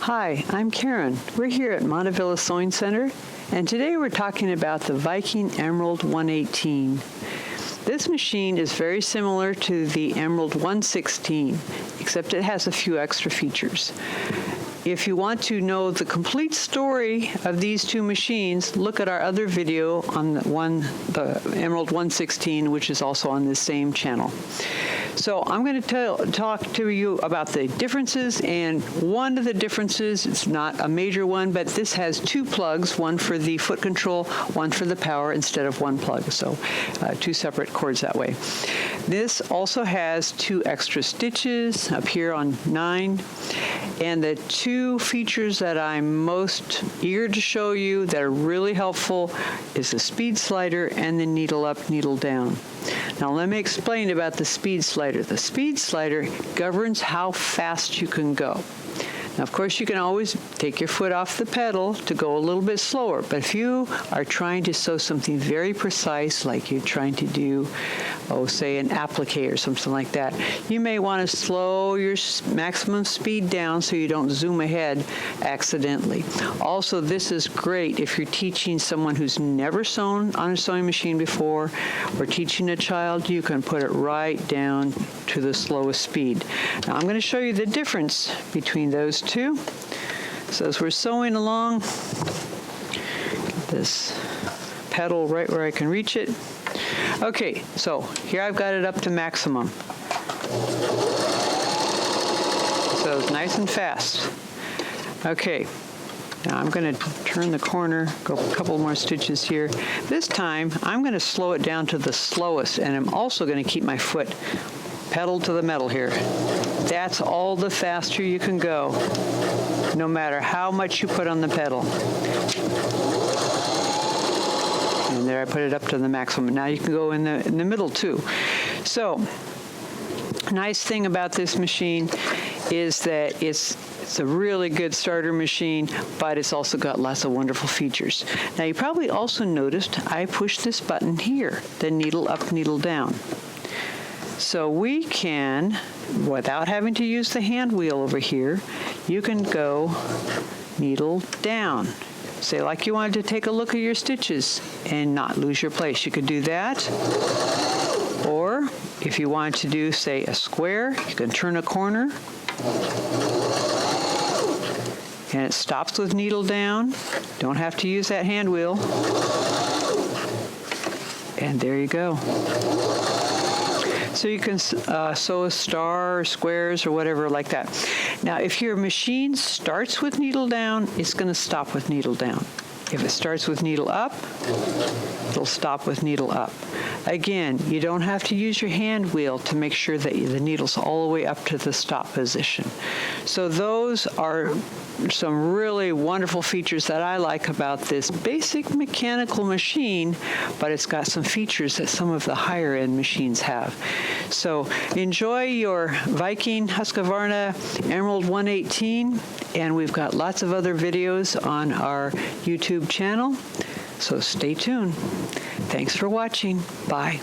Hi, I'm Karen. We're here at Montevilla Sewing Center, and today we're talking about the Viking Emerald 118. This machine is very similar to the Emerald 116, except it has a few extra features. If you want to know the complete story of these two machines, look at our other video on the Emerald 116, which is also on this same channel. So I'm going to talk to you about the differences, and one of the differences, it's not a major one, but this has two plugs, one for the foot control, one for the power instead of one plug, so two separate cords that way. This also has two extra stitches up here on 9, and the two features that I'm most eager to show you that are really helpful is the speed slider and the needle up, needle down. Now let me explain about the speed slider. The speed slider governs how fast you can go. Now, of course, you can always take your foot off the pedal to go a little bit slower, but if you are trying to sew something very precise, like you're trying to do, say an applique or something like that, you may want to slow your maximum speed down so you don't zoom ahead accidentally. Also, this is great if you're teaching someone who's never sewn on a sewing machine before, or teaching a child. You can put it right down to the slowest speed. Now, I'm going to show you the difference between those two. So as we're sewing along, get this pedal right where I can reach it. Okay, so here I've got it up to maximum. So it's nice and fast. Okay, now I'm going to turn the corner, go a couple more stitches here. This time I'm going to slow it down to the slowest, and I'm also going to keep my foot pedal to the metal here. That's all the faster you can go, no matter how much you put on the pedal. And there I put it up to the maximum. Now you can go in the middle too. So, nice thing about this machine is that it's a really good starter machine, but it's also got lots of wonderful features. Now you probably also noticed I pushed this button here, the needle up, needle down. So we can, without having to use the hand wheel over here, you can go needle down. Say like you wanted to take a look at your stitches and not lose your place. You could do that. Or if you wanted to do, say, a square, you can turn a corner. And it stops with needle down. Don't have to use that hand wheel. And there you go. So you can sew a star or squares or whatever like that. Now, if your machine starts with needle down, it's going to stop with needle down. If it starts with needle up, it'll stop with needle up. Again, you don't have to use your hand wheel to make sure that the needle's all the way up to the stop position. So those are some really wonderful features that I like about this basic mechanical machine, but it's got some features that some of the higher end machines have. So enjoy your Viking Husqvarna Emerald 118, and we've got lots of other videos on our YouTube channel, so stay tuned. Thanks for watching. Bye.